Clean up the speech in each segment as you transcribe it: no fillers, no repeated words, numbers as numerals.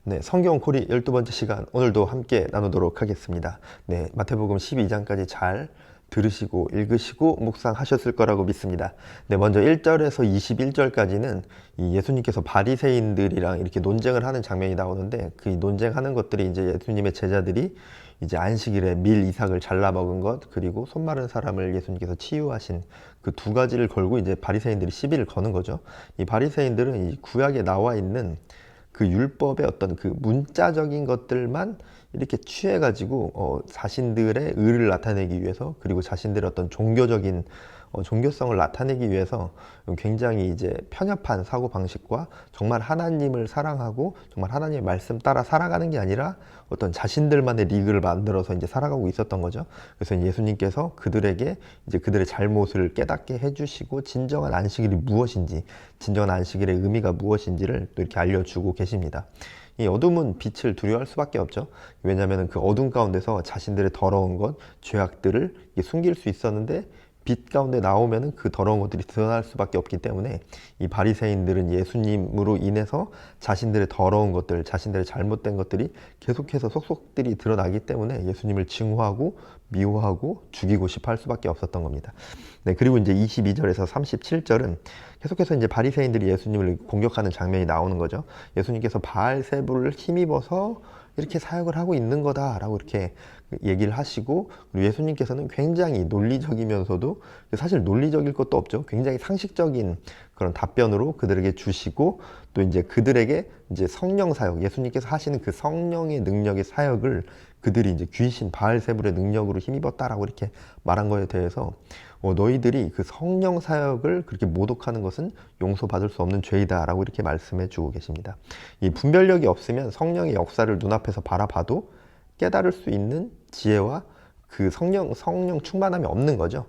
네, 성경 코리 12번째 시간 오늘도 함께 나누도록 하겠습니다. 네, 마태복음 12장까지 잘 들으시고 읽으시고 묵상하셨을 거라고 믿습니다. 네, 먼저 1절에서 21절까지는 이 예수님께서 바리새인들이랑 이렇게 논쟁을 하는 장면이 나오는데, 그 논쟁하는 것들이 이제 예수님의 제자들이 이제 안식일에 밀 이삭을 잘라 먹은 것, 그리고 손 마른 사람을 예수님께서 치유하신 그 두 가지를 걸고 이제 바리새인들이 시비를 거는 거죠. 이 바리새인들은 이 구약에 나와 있는 그 율법의 어떤 그 문자적인 것들만 이렇게 취해가지고 자신들의 의를 나타내기 위해서, 그리고 자신들의 어떤 종교적인 종교성을 나타내기 위해서 굉장히 이제 편협한 사고 방식과, 정말 하나님을 사랑하고 정말 하나님의 말씀 따라 살아가는 게 아니라 어떤 자신들만의 리그를 만들어서 이제 살아가고 있었던 거죠. 그래서 예수님께서 그들에게 이제 그들의 잘못을 깨닫게 해주시고, 진정한 안식일이 무엇인지, 진정한 안식일의 의미가 무엇인지를 또 이렇게 알려주고 계십니다. 이 어둠은 빛을 두려워할 수밖에 없죠. 왜냐하면 그 어둠 가운데서 자신들의 더러운 것, 죄악들을 숨길 수 있었는데, 빛 가운데 나오면은 그 더러운 것들이 드러날 수밖에 없기 때문에 이 바리새인들은 예수님으로 인해서 자신들의 더러운 것들, 자신들의 잘못된 것들이 계속해서 속속들이 드러나기 때문에 예수님을 증오하고 미워하고 죽이고 싶어 할 수밖에 없었던 겁니다. 네, 그리고 이제 22절에서 37절은 계속해서 이제 바리새인들이 예수님을 공격하는 장면이 나오는 거죠. 예수님께서 바알세불을 힘입어서 이렇게 사역을 하고 있는 거다라고 이렇게 얘기를 하시고, 그리고 예수님께서는 굉장히 논리적이면서도, 사실 논리적일 것도 없죠. 굉장히 상식적인 그런 답변으로 그들에게 주시고, 또 이제 그들에게 이제 성령 사역, 예수님께서 하시는 그 성령의 능력의 사역을 그들이 이제 귀신 바알세불의 능력으로 힘입었다라고 이렇게 말한 거에 대해서 너희들이 그 성령 사역을 그렇게 모독하는 것은 용서받을 수 없는 죄이다라고 이렇게 말씀해 주고 계십니다. 이 분별력이 없으면 성령의 역사를 눈앞에서 바라봐도 깨달을 수 있는 지혜와 그 성령 충만함이 없는 거죠.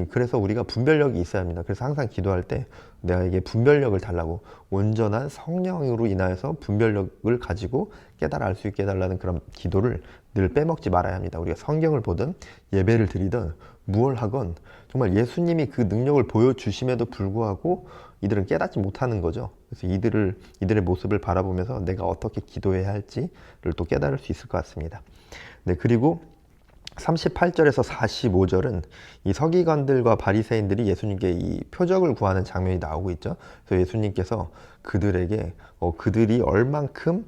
그래서 우리가 분별력이 있어야 합니다. 그래서 항상 기도할 때 내가 분별력을 달라고, 온전한 성령으로 인하여서 분별력을 가지고 깨달아 알 수 있게 해달라는 그런 기도를 늘 빼먹지 말아야 합니다. 우리가 성경을 보든 예배를 드리든 무엇을 하건 정말 예수님이 그 능력을 보여주심에도 불구하고 이들은 깨닫지 못하는 거죠. 그래서 이들의 모습을 바라보면서 내가 어떻게 기도해야 할지를 또 깨달을 수 있을 것 같습니다. 네, 그리고 38절에서 45절은 이 서기관들과 바리새인들이 예수님께 이 표적을 구하는 장면이 나오고 있죠. 그래서 예수님께서 그들에게 그들이 얼만큼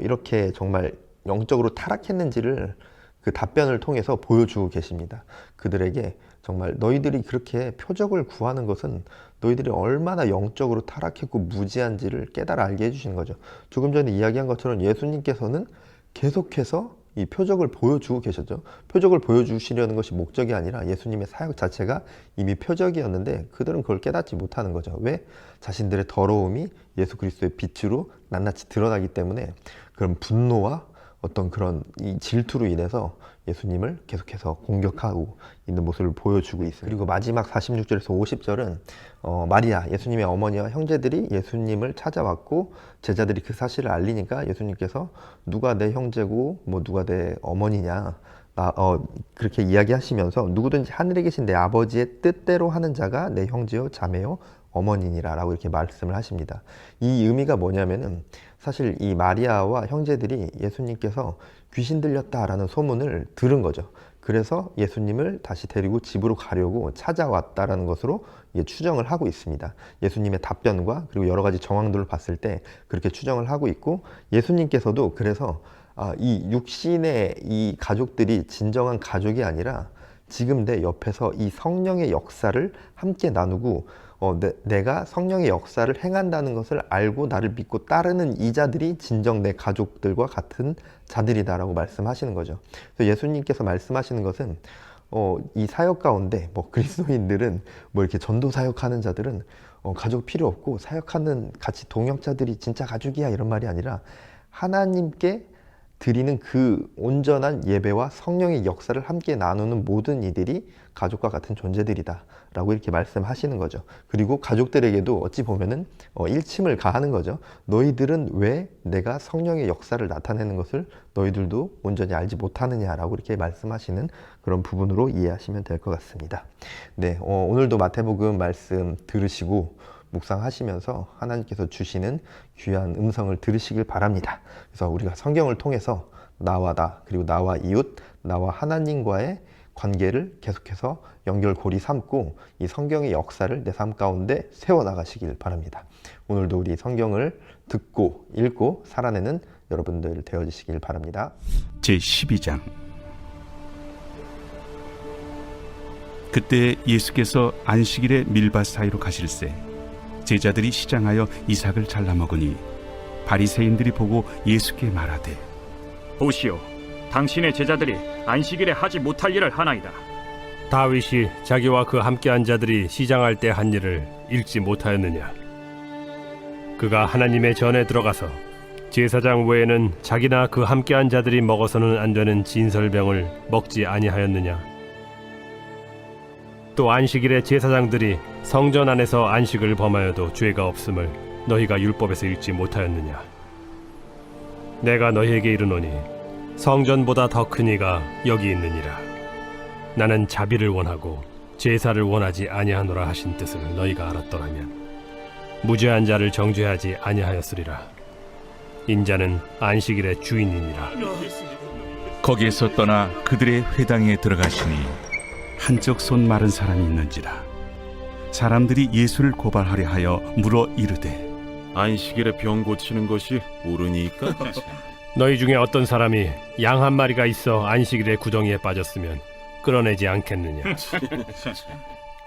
이렇게 정말 영적으로 타락했는지를 그 답변을 통해서 보여주고 계십니다. 그들에게 정말 너희들이 그렇게 표적을 구하는 것은 너희들이 얼마나 영적으로 타락했고 무지한지를 깨달아 알게 해주시는 거죠. 조금 전에 이야기한 것처럼 예수님께서는 계속해서 이 표적을 보여주고 계셨죠. 표적을 보여주시려는 것이 목적이 아니라 예수님의 사역 자체가 이미 표적이었는데 그들은 그걸 깨닫지 못하는 거죠. 왜? 자신들의 더러움이 예수 그리스도의 빛으로 낱낱이 드러나기 때문에 그런 분노와 어떤 그런 이 질투로 인해서 예수님을 계속해서 공격하고 있는 모습을 보여주고 있어요. 그리고 마지막 46절에서 50절은 마리아, 예수님의 어머니와 형제들이 예수님을 찾아왔고, 제자들이 그 사실을 알리니까 예수님께서 누가 내 형제고 뭐 누가 내 어머니냐, 그렇게 이야기하시면서 누구든지 하늘에 계신 내 아버지의 뜻대로 하는 자가 내 형제요 자매요 어머니니라 라고 이렇게 말씀을 하십니다. 이 의미가 뭐냐면은 사실 이 마리아와 형제들이 예수님께서 귀신 들렸다라는 소문을 들은 거죠. 그래서 예수님을 다시 데리고 집으로 가려고 찾아왔다라는 것으로 추정을 하고 있습니다. 예수님의 답변과 그리고 여러 가지 정황들을 봤을 때 그렇게 추정을 하고 있고, 예수님께서도 그래서 이 육신의 이 가족들이 진정한 가족이 아니라 지금 내 옆에서 이 성령의 역사를 함께 나누고 내가 성령의 역사를 행한다는 것을 알고 나를 믿고 따르는 이자들이 진정 내 가족들과 같은 자들이다라고 말씀하시는 거죠. 그래서 예수님께서 말씀하시는 것은 이 사역 가운데 뭐 그리스도인들은 뭐 이렇게 전도 사역하는 자들은 가족 필요 없고 사역하는 같이 동역자들이 진짜 가족이야, 이런 말이 아니라 하나님께 드리는 그 온전한 예배와 성령의 역사를 함께 나누는 모든 이들이 가족과 같은 존재들이다 라고 이렇게 말씀하시는 거죠. 그리고 가족들에게도 어찌 보면은 일침을 가하는 거죠. 너희들은 왜 내가 성령의 역사를 나타내는 것을 너희들도 온전히 알지 못하느냐 라고 이렇게 말씀하시는 그런 부분으로 이해하시면 될 것 같습니다. 네, 오늘도 마태복음 말씀 들으시고 묵상하시면서 하나님께서 주시는 귀한 음성을 들으시길 바랍니다. 그래서 우리가 성경을 통해서 나와 나, 그리고 나와 이웃, 나와 하나님과의 관계를 계속해서 연결고리 삼고 이 성경의 역사를 내 삶 가운데 세워나가시길 바랍니다. 오늘도 우리 성경을 듣고 읽고 살아내는 여러분들 되어주시길 바랍니다. 제12장. 그때 예수께서 안식일에 밀밭 사이로 가실새 제자들이 시장하여 이삭을 잘라 먹으니 바리새인들이 보고 예수께 말하되 보시오, 당신의 제자들이 안식일에 하지 못할 일을 하나이다. 다윗이 자기와 그 함께한 자들이 시장할 때 한 일을 읽지 못하였느냐? 그가 하나님의 전에 들어가서 제사장 외에는 자기나 그 함께한 자들이 먹어서는 안 되는 진설병을 먹지 아니하였느냐? 또 안식일에 제사장들이 성전 안에서 안식을 범하여도 죄가 없음을 너희가 율법에서 읽지 못하였느냐? 내가 너희에게 이르노니 성전보다 더 큰 이가 여기 있느니라. 나는 자비를 원하고 제사를 원하지 아니하노라 하신 뜻을 너희가 알았더라면 무죄한 자를 정죄하지 아니하였으리라. 인자는 안식일의 주인이니라. 거기에서 떠나 그들의 회당에 들어가시니 한쪽 손 마른 사람이 있는지라. 사람들이 예수를 고발하려 하여 물어 이르되 안식일에 병 고치는 것이 옳으니까? 너희 중에 어떤 사람이 양 한 마리가 있어 안식일에 구덩이에 빠졌으면 끌어내지 않겠느냐?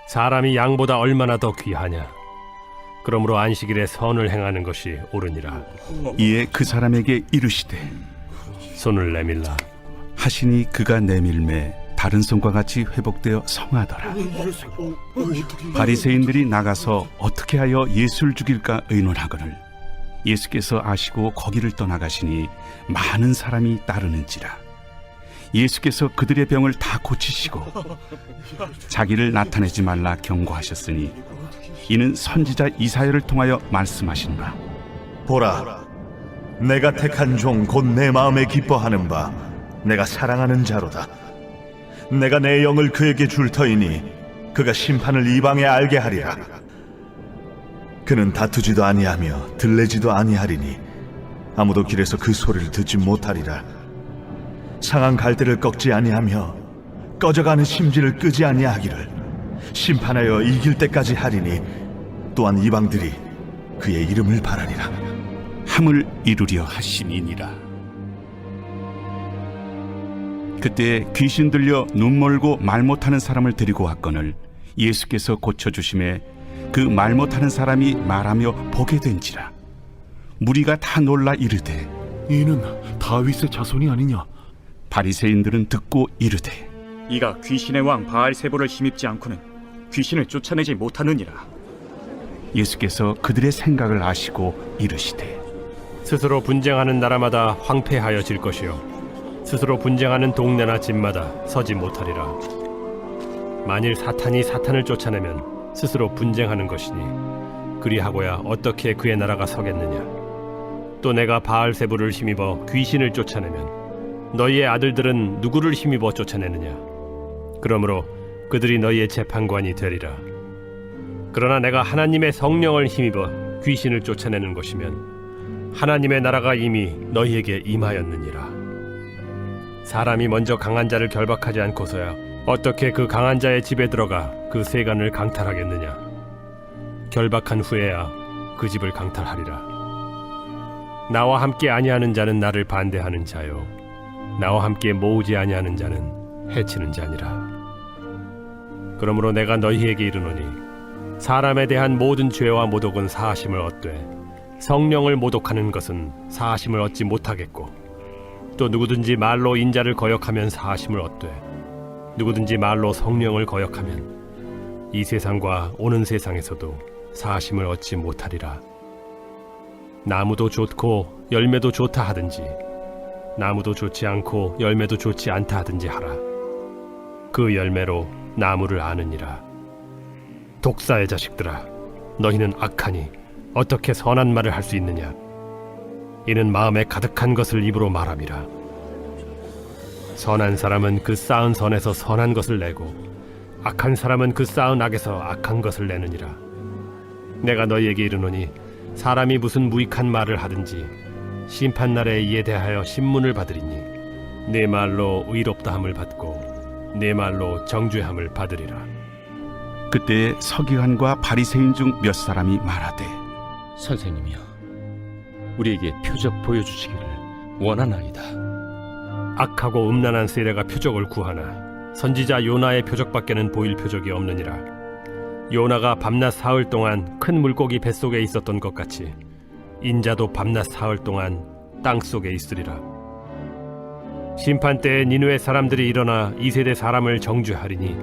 사람이 양보다 얼마나 더 귀하냐? 그러므로 안식일에 선을 행하는 것이 옳으니라. 이에 그 사람에게 이르시되 손을 내밀라 하시니 그가 내밀매 다른 손과 같이 회복되어 성하더라. 바리새인들이 나가서 어떻게 하여 예수를 죽일까 의논하거늘 예수께서 아시고 거기를 떠나가시니 많은 사람이 따르는지라. 예수께서 그들의 병을 다 고치시고 자기를 나타내지 말라 경고하셨으니 이는 선지자 이사야를 통하여 말씀하신다. 보라, 내가 택한 종 곧 내 마음에 기뻐하는 바 내가 사랑하는 자로다. 내가 내 영을 그에게 줄 터이니 그가 심판을 이방에 알게 하리라. 그는 다투지도 아니하며 들레지도 아니하리니 아무도 길에서 그 소리를 듣지 못하리라. 상한 갈대를 꺾지 아니하며 꺼져가는 심지를 끄지 아니하기를 심판하여 이길 때까지 하리니 또한 이방들이 그의 이름을 바라리라. 함을 이루려 하심이니라. 그때 귀신 들려 눈 멀고 말 못하는 사람을 데리고 왔거늘 예수께서 고쳐주심에 그 말 못하는 사람이 말하며 보게 된지라. 무리가 다 놀라 이르되 이는 다윗의 자손이 아니냐? 바리새인들은 듣고 이르되 이가 귀신의 왕 바알세보를 힘입지 않고는 귀신을 쫓아내지 못하느니라. 예수께서 그들의 생각을 아시고 이르시되 스스로 분쟁하는 나라마다 황폐하여질 것이요 스스로 분쟁하는 동네나 집마다 서지 못하리라. 만일 사탄이 사탄을 쫓아내면 스스로 분쟁하는 것이니 그리하고야 어떻게 그의 나라가 서겠느냐? 또 내가 바알세부를 힘입어 귀신을 쫓아내면 너희의 아들들은 누구를 힘입어 쫓아내느냐? 그러므로 그들이 너희의 재판관이 되리라. 그러나 내가 하나님의 성령을 힘입어 귀신을 쫓아내는 것이면 하나님의 나라가 이미 너희에게 임하였느니라. 사람이 먼저 강한 자를 결박하지 않고서야 어떻게 그 강한 자의 집에 들어가 그 세간을 강탈하겠느냐? 결박한 후에야 그 집을 강탈하리라. 나와 함께 아니하는 자는 나를 반대하는 자요 나와 함께 모으지 아니하는 자는 해치는 자니라. 그러므로 내가 너희에게 이르노니 사람에 대한 모든 죄와 모독은 사하심을 얻되 성령을 모독하는 것은 사하심을 얻지 못하겠고 또 누구든지 말로 인자를 거역하면 사하심을 얻되 누구든지 말로 성령을 거역하면 이 세상과 오는 세상에서도 사하심을 얻지 못하리라. 나무도 좋고 열매도 좋다 하든지 나무도 좋지 않고 열매도 좋지 않다 하든지 하라. 그 열매로 나무를 아느니라. 독사의 자식들아, 너희는 악하니 어떻게 선한 말을 할 수 있느냐? 이는 마음에 가득한 것을 입으로 말함이라. 선한 사람은 그 쌓은 선에서 선한 것을 내고 악한 사람은 그 쌓은 악에서 악한 것을 내느니라. 내가 너희에게 이르노니 사람이 무슨 무익한 말을 하든지 심판날에 이에 대하여 신문을 받으리니 내 말로 의롭다함을 받고 내 말로 정죄함을 받으리라. 그때 서기관과 바리새인 중 몇 사람이 말하되 선생님이여, 우리에게 표적 보여주시기를 원하나이다. 악하고 음란한 세례가 표적을 구하나 선지자 요나의 표적밖에는 보일 표적이 없느니라. 요나가 밤낮 사흘 동안 큰 물고기 뱃속에 있었던 것 같이 인자도 밤낮 사흘 동안 땅 속에 있으리라. 심판 때에 니느웨 사람들이 일어나 이 세대 사람을 정죄하리니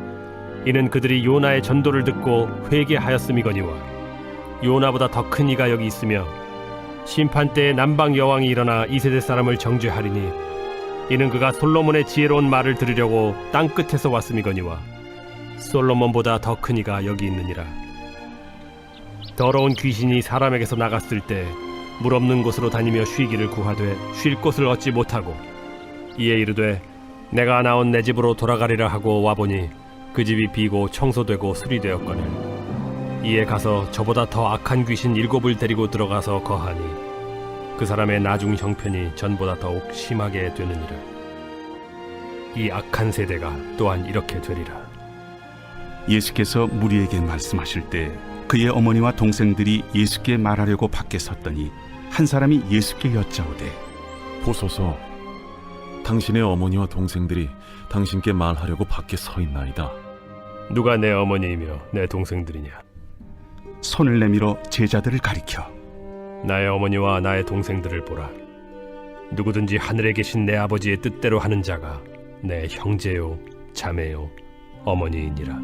이는 그들이 요나의 전도를 듣고 회개하였음이거니와 요나보다 더 큰 이가 여기 있으며 심판 때에 남방 여왕이 일어나 이 세대 사람을 정죄하리니 이는 그가 솔로몬의 지혜로운 말을 들으려고 땅 끝에서 왔음이거니와 솔로몬보다 더 큰 이가 여기 있느니라. 더러운 귀신이 사람에게서 나갔을 때 물 없는 곳으로 다니며 쉬기를 구하되 쉴 곳을 얻지 못하고 이에 이르되 내가 나온 내 집으로 돌아가리라 하고 와보니 그 집이 비고 청소되고 수리되었거늘 이에 가서 저보다 더 악한 귀신 7을 데리고 들어가서 거하니 그 사람의 나중 형편이 전보다 더욱 심하게 되느니라. 이 악한 세대가 또한 이렇게 되리라. 예수께서 무리에게 말씀하실 때 그의 어머니와 동생들이 예수께 말하려고 밖에 섰더니 한 사람이 예수께 여짜오되 보소서, 당신의 어머니와 동생들이 당신께 말하려고 밖에 서 있나이다. 누가 내 어머니이며 내 동생들이냐? 손을 내밀어 제자들을 가리켜 나의 어머니와 나의 동생들을 보라. 누구든지 하늘에 계신 내 아버지의 뜻대로 하는 자가 내 형제요 자매요 어머니이니라.